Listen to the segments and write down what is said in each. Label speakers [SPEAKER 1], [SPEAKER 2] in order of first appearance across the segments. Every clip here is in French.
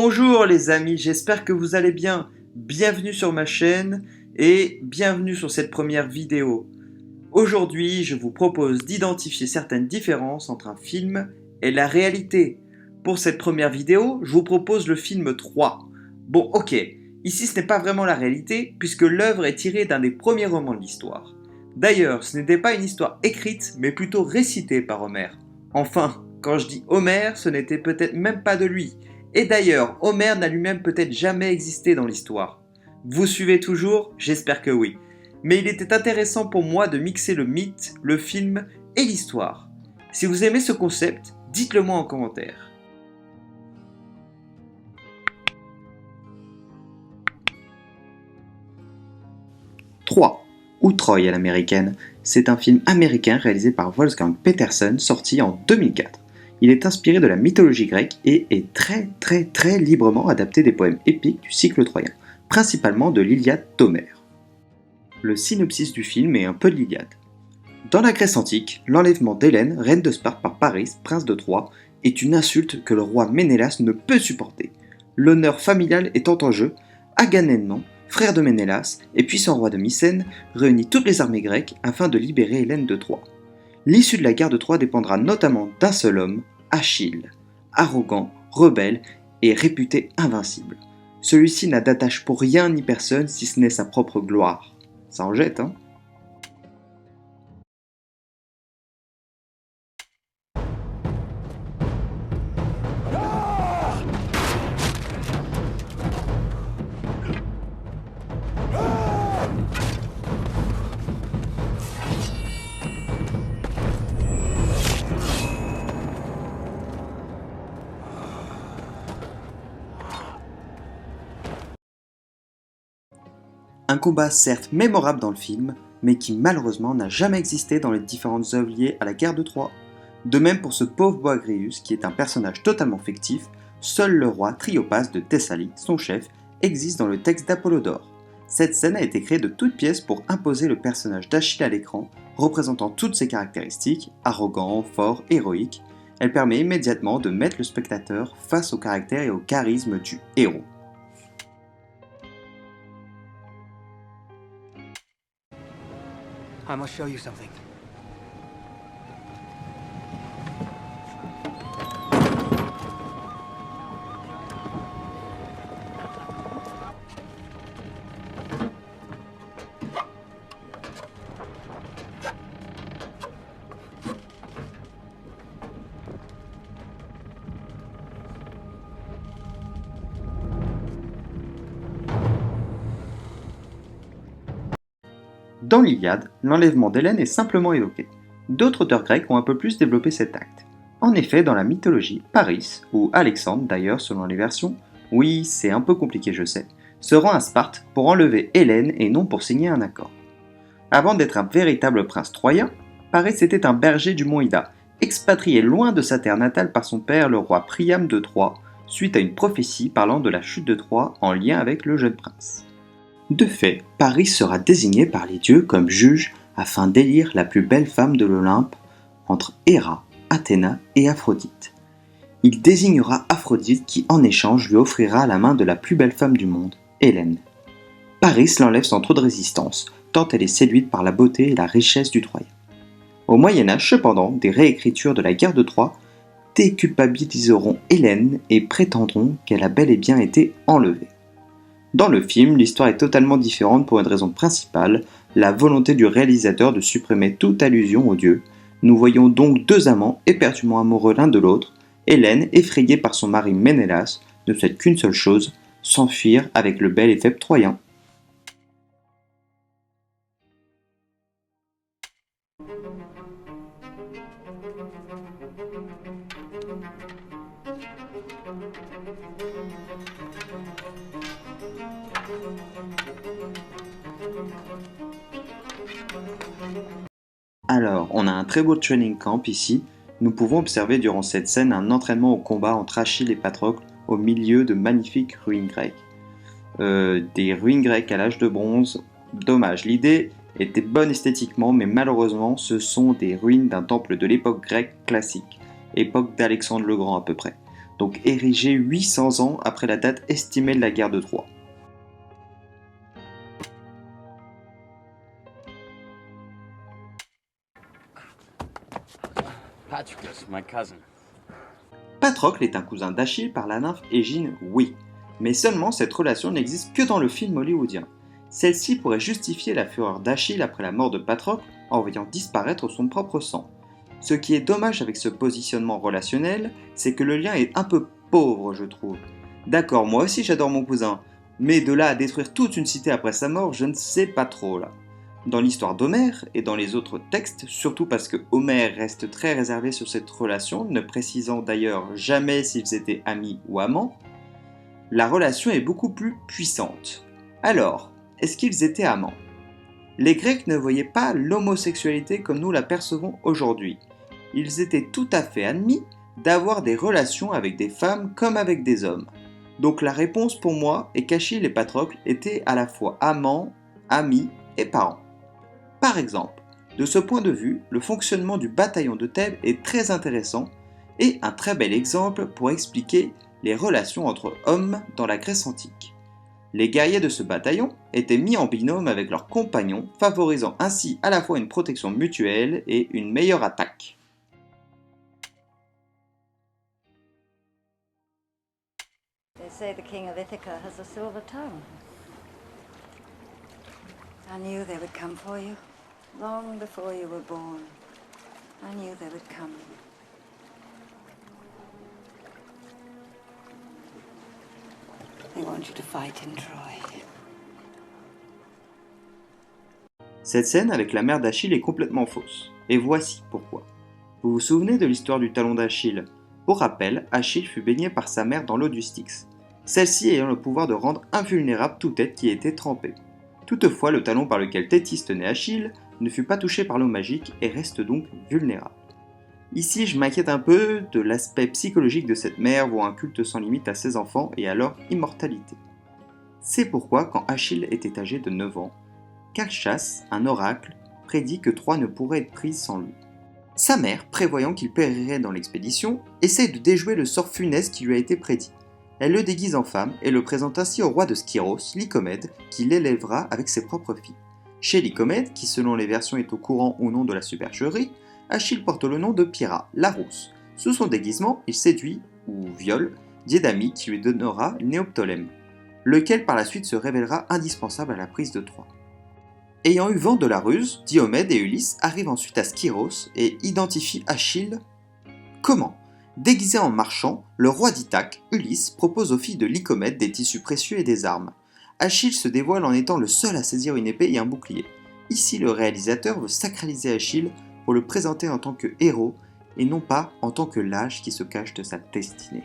[SPEAKER 1] Bonjour les amis, j'espère que vous allez bien. Bienvenue sur ma chaîne et bienvenue sur cette première vidéo. Aujourd'hui, je vous propose d'identifier certaines différences entre un film et la réalité. Pour cette première vidéo, je vous propose le film 3. Bon, ok, ici ce n'est pas vraiment la réalité puisque l'œuvre est tirée d'un des premiers romans de l'histoire. D'ailleurs, ce n'était pas une histoire écrite mais plutôt récitée par Homère. Enfin, quand je dis Homère, ce n'était peut-être même pas de lui. Et d'ailleurs, Homère n'a lui-même peut-être jamais existé dans l'histoire. Vous suivez toujours? J'espère que oui. Mais il était intéressant pour moi de mixer le mythe, le film et l'histoire. Si vous aimez ce concept, dites-le moi en commentaire. Trois, ou Troy à l'américaine, c'est un film américain réalisé par Wolfgang Petersen sorti en 2004. Il est inspiré de la mythologie grecque et est très librement adapté des poèmes épiques du cycle troyen, principalement de l'Iliade d'Homère. Le synopsis du film est un peu de l'Iliade. Dans la Grèce antique, l'enlèvement d'Hélène, reine de Sparte par Paris, prince de Troie, est une insulte que le roi Ménélas ne peut supporter. L'honneur familial étant en jeu, Agamemnon, frère de Ménélas et puissant roi de Mycène, réunit toutes les armées grecques afin de libérer Hélène de Troie. L'issue de la guerre de Troie dépendra notamment d'un seul homme, Achille, arrogant, rebelle et réputé invincible. Celui-ci n'a d'attache pour rien ni personne si ce n'est sa propre gloire. Ça en jette, hein? Un combat certes mémorable dans le film, mais qui malheureusement n'a jamais existé dans les différentes œuvres liées à la guerre de Troie. De même pour ce pauvre Boagrius qui est un personnage totalement fictif, seul le roi Triopas de Thessalie, son chef, existe dans le texte d'Apollodore. Cette scène a été créée de toutes pièces pour imposer le personnage d'Achille à l'écran, représentant toutes ses caractéristiques, arrogant, fort, héroïque. Elle permet immédiatement de mettre le spectateur face au caractère et au charisme du héros.
[SPEAKER 2] I must show you something.
[SPEAKER 1] Dans l'Iliade, l'enlèvement d'Hélène est simplement évoqué. D'autres auteurs grecs ont un peu plus développé cet acte. En effet, dans la mythologie, Paris, ou Alexandre d'ailleurs selon les versions, oui c'est un peu compliqué je sais, se rend à Sparte pour enlever Hélène et non pour signer un accord. Avant d'être un véritable prince troyen, Paris était un berger du mont Ida, expatrié loin de sa terre natale par son père le roi Priam de Troie, suite à une prophétie parlant de la chute de Troie en lien avec le jeune prince. De fait, Paris sera désigné par les dieux comme juge afin d'élire la plus belle femme de l'Olympe entre Héra, Athéna et Aphrodite. Il désignera Aphrodite qui en échange lui offrira la main de la plus belle femme du monde, Hélène. Paris l'enlève sans trop de résistance, tant elle est séduite par la beauté et la richesse du Troyen. Au Moyen-Âge cependant, des réécritures de la guerre de Troie déculpabiliseront Hélène et prétendront qu'elle a bel et bien été enlevée. Dans le film, l'histoire est totalement différente pour une raison principale, la volonté du réalisateur de supprimer toute allusion aux dieux. Nous voyons donc deux amants éperdument amoureux l'un de l'autre. Hélène, effrayée par son mari Ménélas, ne souhaite qu'une seule chose, s'enfuir avec le bel et faible Troyen. Alors, on a un très beau training camp ici. Nous pouvons observer durant cette scène un entraînement au combat entre Achille et Patrocle au milieu de magnifiques ruines grecques. Des ruines grecques à l'âge de bronze, dommage. L'idée était bonne esthétiquement, mais malheureusement, ce sont des ruines d'un temple de l'époque grecque classique, époque d'Alexandre le Grand à peu près. donc érigé 800 ans après la date estimée de la guerre de Troie.
[SPEAKER 2] Patroclus, my cousin.
[SPEAKER 1] Patrocle est un cousin d'Achille par la nymphe Égine, oui, mais seulement cette relation n'existe que dans le film hollywoodien. Celle-ci pourrait justifier la fureur d'Achille après la mort de Patrocle en voyant disparaître son propre sang. Ce qui est dommage avec ce positionnement relationnel, c'est que le lien est un peu pauvre, je trouve. D'accord, moi aussi j'adore mon cousin, mais de là à détruire toute une cité après sa mort, je ne sais pas trop là. Dans l'histoire d'Homère et dans les autres textes, surtout parce que Homère reste très réservé sur cette relation, ne précisant d'ailleurs jamais s'ils étaient amis ou amants, la relation est beaucoup plus puissante. Alors, est-ce qu'ils étaient amants? Les Grecs ne voyaient pas l'homosexualité comme nous la percevons aujourd'hui. Ils étaient tout à fait admis d'avoir des relations avec des femmes comme avec des hommes. Donc la réponse pour moi est qu'Achille et Patrocle étaient à la fois amants, amis et parents. Par exemple, de ce point de vue, le fonctionnement du bataillon de Thèbes est très intéressant et un très bel exemple pour expliquer les relations entre hommes dans la Grèce antique. Les guerriers de ce bataillon étaient mis en binôme avec leurs compagnons, favorisant ainsi à la fois une protection mutuelle et une meilleure attaque.
[SPEAKER 3] They say the king of Ithaca has a silver tongue. I knew they would come for you. Long before you were born, I knew they would come. They want you to fight in Troy.
[SPEAKER 1] Cette scène avec la mère d'Achille est complètement fausse, et voici pourquoi. Vous vous souvenez de l'histoire du talon d'Achille? Pour rappel, Achille fut baigné par sa mère dans l'eau du Styx, celle-ci ayant le pouvoir de rendre invulnérable toute tête qui était trempée. Toutefois, le talon par lequel Thétis tenait Achille ne fut pas touché par l'eau magique et reste donc vulnérable. Ici, je m'inquiète un peu de l'aspect psychologique de cette mère voit un culte sans limite à ses enfants et à leur immortalité. C'est pourquoi, quand Achille était âgé de 9 ans, Calchas, un oracle, prédit que Troie ne pourrait être prise sans lui. Sa mère, prévoyant qu'il périrait dans l'expédition, essaie de déjouer le sort funeste qui lui a été prédit. Elle le déguise en femme et le présente ainsi au roi de Skyros, Lycomède, qui l'élèvera avec ses propres filles. Chez Lycomède, qui selon les versions est au courant ou non de la supercherie, Achille porte le nom de Pyrrha, la rousse. Sous son déguisement, il séduit, ou viole, Diédamie qui lui donnera Néoptolème, lequel par la suite se révélera indispensable à la prise de Troie. Ayant eu vent de la ruse, Diomède et Ulysse arrivent ensuite à Skyros et identifient Achille. Comment? Déguisé en marchand, le roi d'Ithaque, Ulysse, propose aux filles de Lycomède des tissus précieux et des armes. Achille se dévoile en étant le seul à saisir une épée et un bouclier. Ici, le réalisateur veut sacraliser Achille pour le présenter en tant que héros et non pas en tant que lâche qui se cache de sa destinée.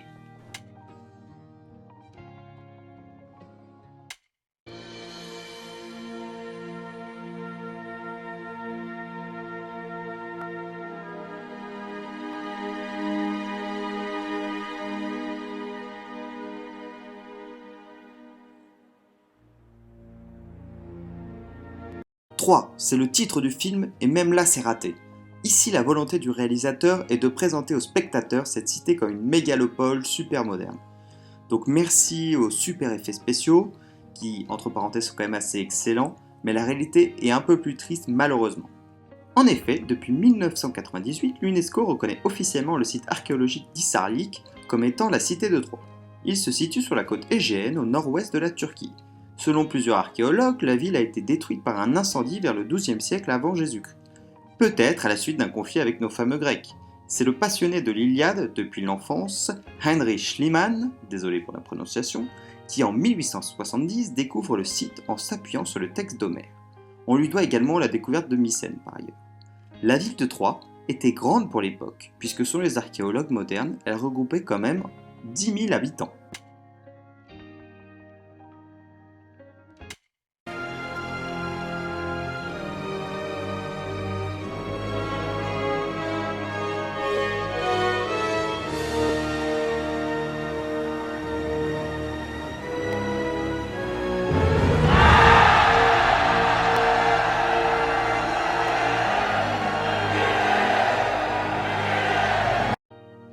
[SPEAKER 1] Troie, c'est le titre du film et même là c'est raté. Ici la volonté du réalisateur est de présenter aux spectateurs cette cité comme une mégalopole super moderne. Donc merci aux super effets spéciaux, qui entre parenthèses sont quand même assez excellents, mais la réalité est un peu plus triste malheureusement. En effet, depuis 1998, l'UNESCO reconnaît officiellement le site archéologique d'Hisarlik comme étant la cité de Troie. Il se situe sur la côte égéenne au nord-ouest de la Turquie. Selon plusieurs archéologues, la ville a été détruite par un incendie vers le XIIe siècle avant Jésus-Christ. Peut-être à la suite d'un conflit avec nos fameux Grecs. C'est le passionné de l'Iliade depuis l'enfance, Heinrich Schliemann, désolé pour la prononciation, qui en 1870 découvre le site en s'appuyant sur le texte d'Homère. On lui doit également la découverte de Mycène par ailleurs. La ville de Troie était grande pour l'époque, puisque selon les archéologues modernes, elle regroupait quand même 10 000 habitants.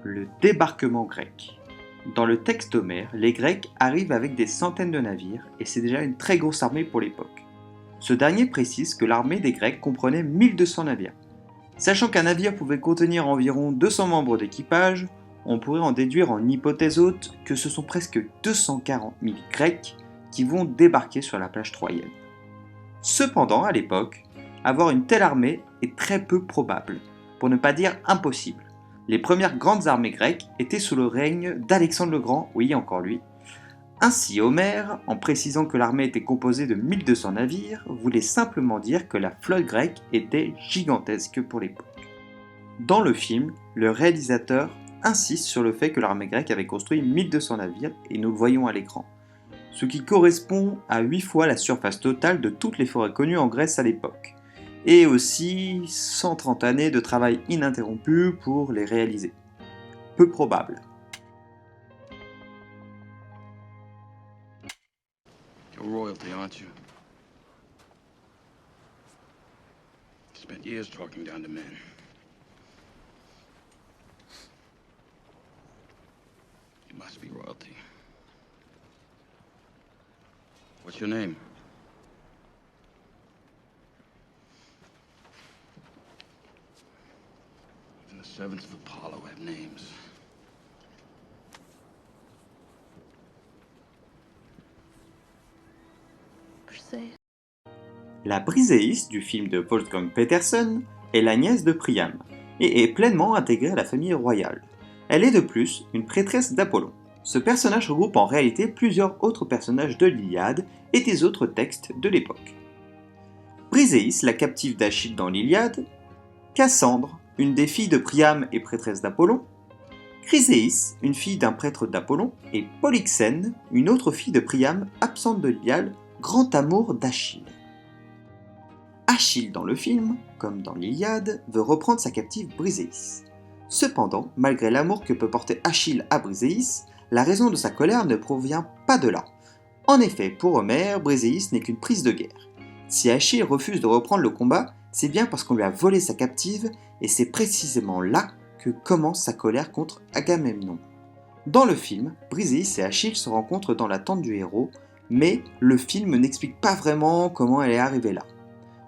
[SPEAKER 1] Le débarquement grec. Dans le texte d'Homère, les Grecs arrivent avec des centaines de navires et c'est déjà une très grosse armée pour l'époque. Ce dernier précise que l'armée des Grecs comprenait 1200 navires. Sachant qu'un navire pouvait contenir environ 200 membres d'équipage, on pourrait en déduire en hypothèse haute que ce sont presque 240 000 Grecs qui vont débarquer sur la plage troyenne. Cependant, à l'époque, avoir une telle armée est très peu probable, pour ne pas dire impossible. Les premières grandes armées grecques étaient sous le règne d'Alexandre le Grand, oui encore lui. Ainsi Homère, en précisant que l'armée était composée de 1200 navires, voulait simplement dire que la flotte grecque était gigantesque pour l'époque. Dans le film, le réalisateur insiste sur le fait que l'armée grecque avait construit 1200 navires, et nous le voyons à l'écran, ce qui correspond à 8 fois la surface totale de toutes les forêts connues en Grèce à l'époque, et aussi 130 années de travail ininterrompu pour les réaliser. Peu probable.
[SPEAKER 2] You're royalty, aren't you? Spent years talking down to men. You must be royalty. What's your name? Even the servants of Apollo have names.
[SPEAKER 1] La Briseis du film de Wolfgang Petersen est la nièce de Priam et est pleinement intégrée à la famille royale. Elle est de plus une prêtresse d'Apollon. Ce personnage regroupe en réalité plusieurs autres personnages de l'Iliade et des autres textes de l'époque. Briseis, la captive d'Achille dans l'Iliade, Cassandre, une des filles de Priam et prêtresse d'Apollon, Chryséis, une fille d'un prêtre d'Apollon, et Polyxène, une autre fille de Priam absente de l'Iliade, grand amour d'Achille. Achille dans le film, comme dans l'Iliade, veut reprendre sa captive Briséis. Cependant, malgré l'amour que peut porter Achille à Briséis, la raison de sa colère ne provient pas de là. En effet, pour Homère, Briséis n'est qu'une prise de guerre. Si Achille refuse de reprendre le combat, c'est bien parce qu'on lui a volé sa captive, et c'est précisément là que commence sa colère contre Agamemnon. Dans le film, Briséis et Achille se rencontrent dans la tente du héros, mais le film n'explique pas vraiment comment elle est arrivée là.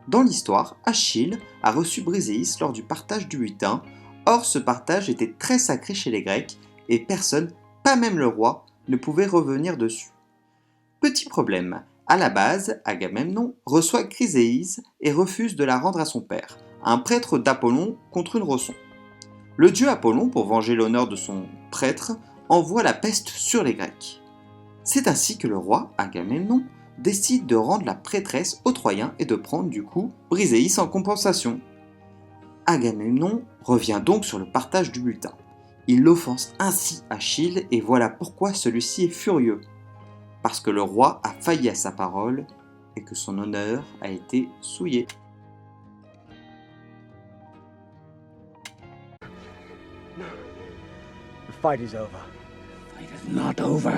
[SPEAKER 1] Dans l'histoire, Achille a reçu Briséis lors du partage du butin, or ce partage était très sacré chez les Grecs, et personne, pas même le roi, ne pouvait revenir dessus. Petit problème, à la base, Agamemnon reçoit Chryséis et refuse de la rendre à son père, un prêtre d'Apollon contre une rançon. Le dieu Apollon, pour venger l'honneur de son prêtre, envoie la peste sur les Grecs. C'est ainsi que le roi, Agamemnon, décide de rendre la prêtresse aux Troyens et de prendre du coup Briséis en compensation. Agamemnon revient donc sur le partage du butin. Il offense ainsi Achille et voilà pourquoi celui-ci est furieux. Parce que le roi a failli à sa parole et que son honneur a été souillé.
[SPEAKER 4] The fight is over.
[SPEAKER 5] Fight is not over.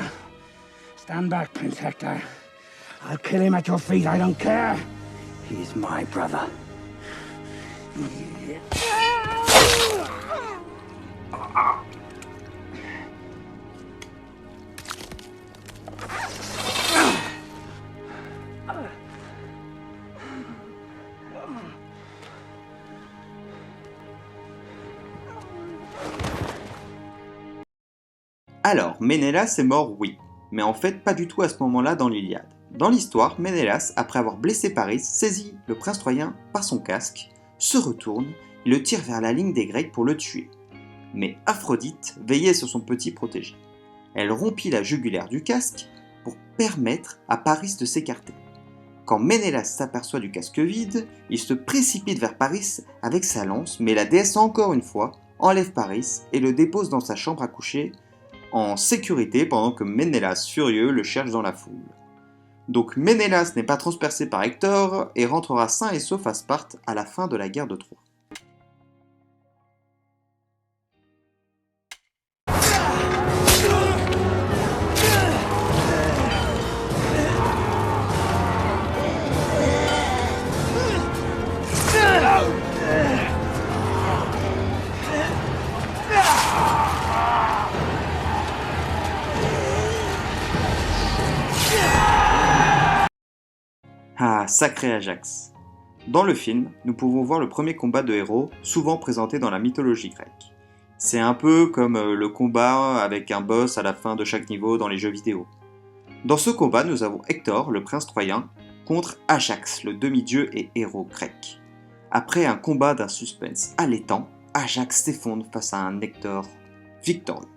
[SPEAKER 5] Stand back, Prince Hector. I'll kill him at your feet, I don't care. He's my brother.
[SPEAKER 1] Alors, Ménélas est mort, oui, mais en fait pas du tout à ce moment-là dans l'Iliade. Dans l'histoire, Ménélas, après avoir blessé Paris, saisit le prince troyen par son casque, se retourne et le tire vers la ligne des Grecs pour le tuer. Mais Aphrodite veillait sur son petit protégé. Elle rompit la jugulaire du casque pour permettre à Paris de s'écarter. Quand Ménélas s'aperçoit du casque vide, il se précipite vers Paris avec sa lance, mais la déesse encore une fois enlève Paris et le dépose dans sa chambre à coucher en sécurité pendant que Ménélas furieux le cherche dans la foule. Donc Ménélas n'est pas transpercé par Hector et rentrera sain et sauf à Sparte à la fin de la guerre de Troie. Ah, sacré Ajax! Dans le film, nous pouvons voir le premier combat de héros, souvent présenté dans la mythologie grecque. C'est un peu comme le combat avec un boss à la fin de chaque niveau dans les jeux vidéo. Dans ce combat, nous avons Hector, le prince troyen, contre Ajax, le demi-dieu et héros grec. Après un combat d'un suspense allétant, Ajax s'effondre face à un Hector victorieux.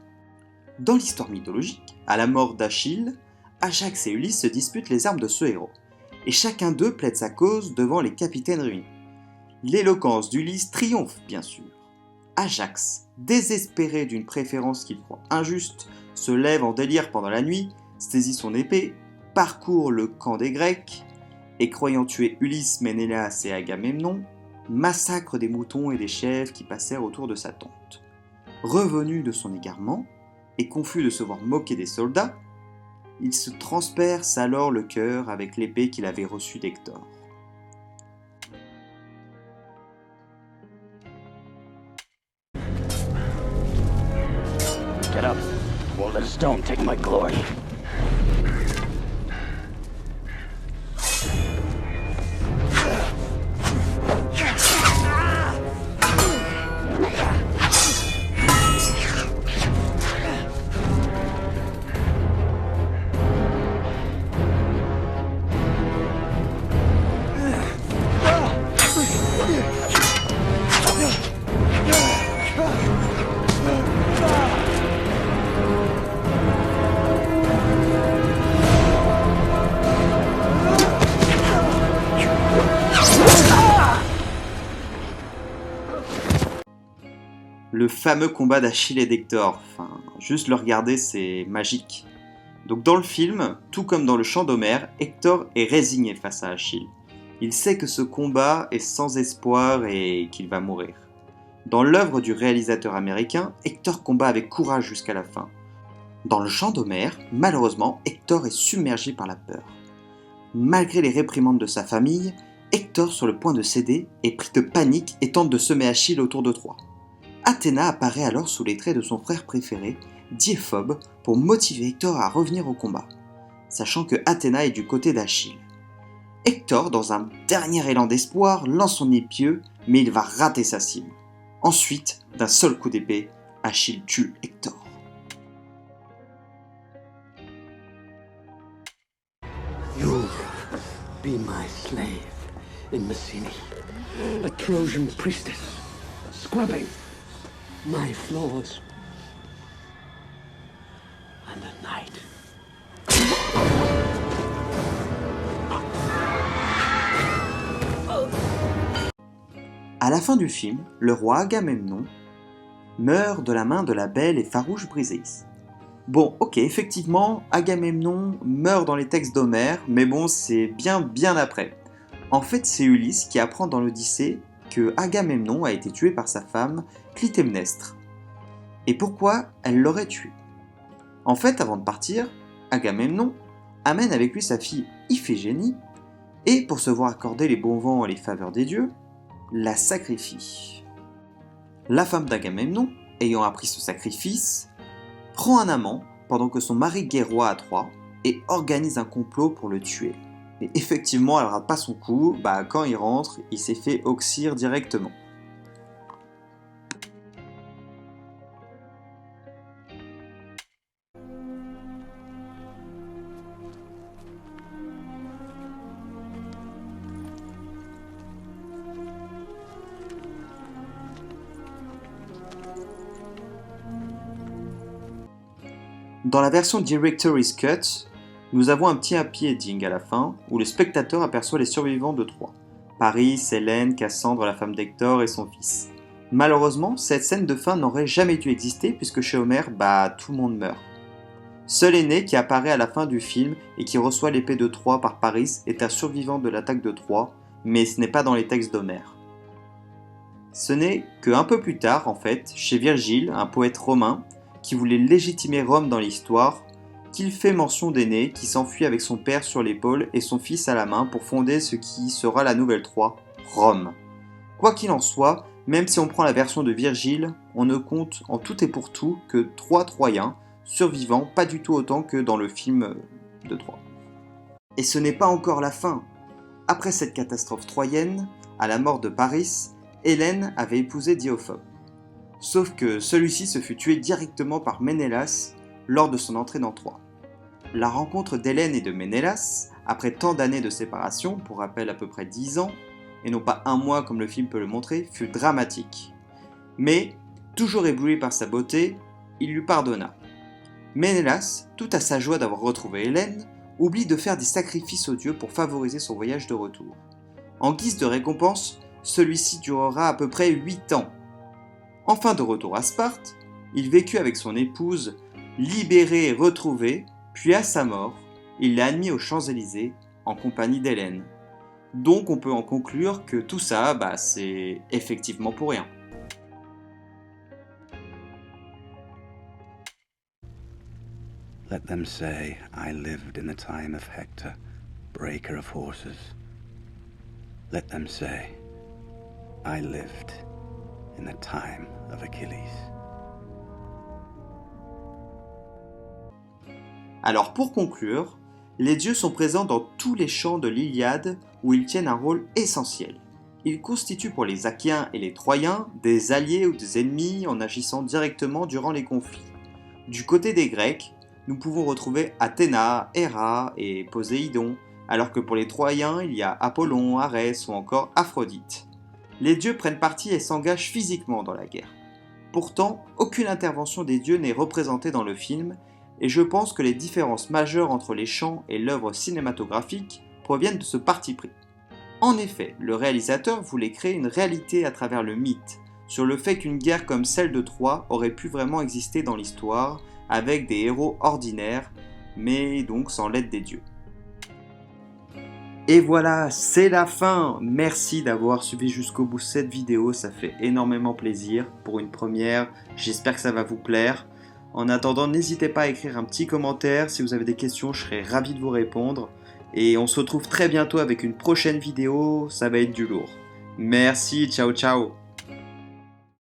[SPEAKER 1] Dans l'histoire mythologique, à la mort d'Achille, Ajax et Ulysse se disputent les armes de ce héros, et chacun d'eux plaide sa cause devant les capitaines réunis. L'éloquence d'Ulysse triomphe, bien sûr. Ajax, désespéré d'une préférence qu'il croit injuste, se lève en délire pendant la nuit, saisit son épée, parcourt le camp des Grecs, et croyant tuer Ulysse, Ménélas et Agamemnon, massacre des moutons et des chèvres qui passèrent autour de sa tente. Revenu de son égarement, et confus de se voir moquer des soldats, il se transperce alors le cœur avec l'épée qu'il avait reçue d'Hector.
[SPEAKER 5] Get up. Won't let a stone take my glory.
[SPEAKER 1] Le fameux combat d'Achille et d'Hector, juste le regarder c'est magique. Donc dans le film, tout comme dans le chant d'Homère, Hector est résigné face à Achille. Il sait que ce combat est sans espoir et qu'il va mourir. Dans l'œuvre du réalisateur américain, Hector combat avec courage jusqu'à la fin. Dans le chant d'Homère, malheureusement, Hector est submergé par la peur. Malgré les réprimandes de sa famille, Hector, sur le point de céder, est pris de panique et tente de semer Achille autour de Troie. Athéna apparaît alors sous les traits de son frère préféré, Diéphobe, pour motiver Hector à revenir au combat, sachant que Athéna est du côté d'Achille. Hector, dans un dernier élan d'espoir, lance son épieu, mais il va rater sa cible. Ensuite, d'un seul coup d'épée, Achille tue Hector.
[SPEAKER 5] You'll be my slave in Messene, a Trojan priestess, scrubbing my floors. And a night.
[SPEAKER 1] À la fin du film, le roi Agamemnon meurt de la main de la belle et farouche Briséis. Bon, ok, effectivement, Agamemnon meurt dans les textes d'Homère, mais bon, c'est bien après. En fait, c'est Ulysse qui apprend dans l'Odyssée que Agamemnon a été tué par sa femme Clytemnestre. Et pourquoi elle l'aurait tué? En fait, avant de partir, Agamemnon amène avec lui sa fille Iphigénie, et pour se voir accorder les bons vents et les faveurs des dieux, la sacrifie. La femme d'Agamemnon, ayant appris ce sacrifice, prend un amant pendant que son mari guerroie à Troie et organise un complot pour le tuer. Et effectivement, elle rate pas son coup, quand il rentre, il s'est fait oxyre directement. Dans la version Director's Cut, nous avons un petit happy ending à la fin, où le spectateur aperçoit les survivants de Troie. Paris, Hélène, Cassandre, la femme d'Hector et son fils. Malheureusement, cette scène de fin n'aurait jamais dû exister puisque chez Homère, tout le monde meurt. Seul Énée qui apparaît à la fin du film et qui reçoit l'épée de Troie par Paris est un survivant de l'attaque de Troie, mais ce n'est pas dans les textes d'Homère. Ce n'est qu'un peu plus tard, en fait, chez Virgile, un poète romain, qui voulait légitimer Rome dans l'histoire, qu'il fait mention d'Énée qui s'enfuit avec son père sur l'épaule et son fils à la main pour fonder ce qui sera la nouvelle Troie, Rome. Quoi qu'il en soit, même si on prend la version de Virgile, on ne compte en tout et pour tout que 3 Troyens, survivants pas du tout autant que dans le film de Troie. Et ce n'est pas encore la fin. après cette catastrophe troyenne, à la mort de Paris, Hélène avait épousé Diophobes. Sauf que celui-ci se fut tué directement par Ménélas lors de son entrée dans Troie. La rencontre d'Hélène et de Ménélas, après tant d'années de séparation, pour rappel à peu près 10 ans, et non pas un mois comme le film peut le montrer, fut dramatique. Mais, toujours ébloui par sa beauté, il lui pardonna. Ménélas, tout à sa joie d'avoir retrouvé Hélène, oublie de faire des sacrifices aux dieux pour favoriser son voyage de retour. En guise de récompense, celui-ci durera à peu près 8 ans. Enfin de retour à Sparte, il vécut avec son épouse, libéré et retrouvé, puis à sa mort, il l'a admis aux Champs-Élysées en compagnie d'Hélène. Donc on peut en conclure que tout ça, c'est effectivement pour rien.
[SPEAKER 4] Let them say I lived in the time of Hector, breaker of horses. Let them say I lived in the time of Achilles.
[SPEAKER 1] Alors pour conclure, les dieux sont présents dans tous les chants de l'Iliade où ils tiennent un rôle essentiel. Ils constituent pour les Achéens et les Troyens des alliés ou des ennemis en agissant directement durant les conflits. Du côté des Grecs, nous pouvons retrouver Athéna, Héra et Poséidon, alors que pour les Troyens, il y a Apollon, Arès ou encore Aphrodite. Les dieux prennent parti et s'engagent physiquement dans la guerre. Pourtant, aucune intervention des dieux n'est représentée dans le film, et je pense que les différences majeures entre les chants et l'œuvre cinématographique proviennent de ce parti pris. En effet, le réalisateur voulait créer une réalité à travers le mythe, sur le fait qu'une guerre comme celle de Troie aurait pu vraiment exister dans l'histoire, avec des héros ordinaires, mais donc sans l'aide des dieux. Et voilà, c'est la fin. Merci d'avoir suivi jusqu'au bout cette vidéo, ça fait énormément plaisir pour une première, j'espère que ça va vous plaire. En attendant, n'hésitez pas à écrire un petit commentaire, si vous avez des questions, je serai ravi de vous répondre. Et on se retrouve très bientôt avec une prochaine vidéo, ça va être du lourd. Merci, ciao ciao.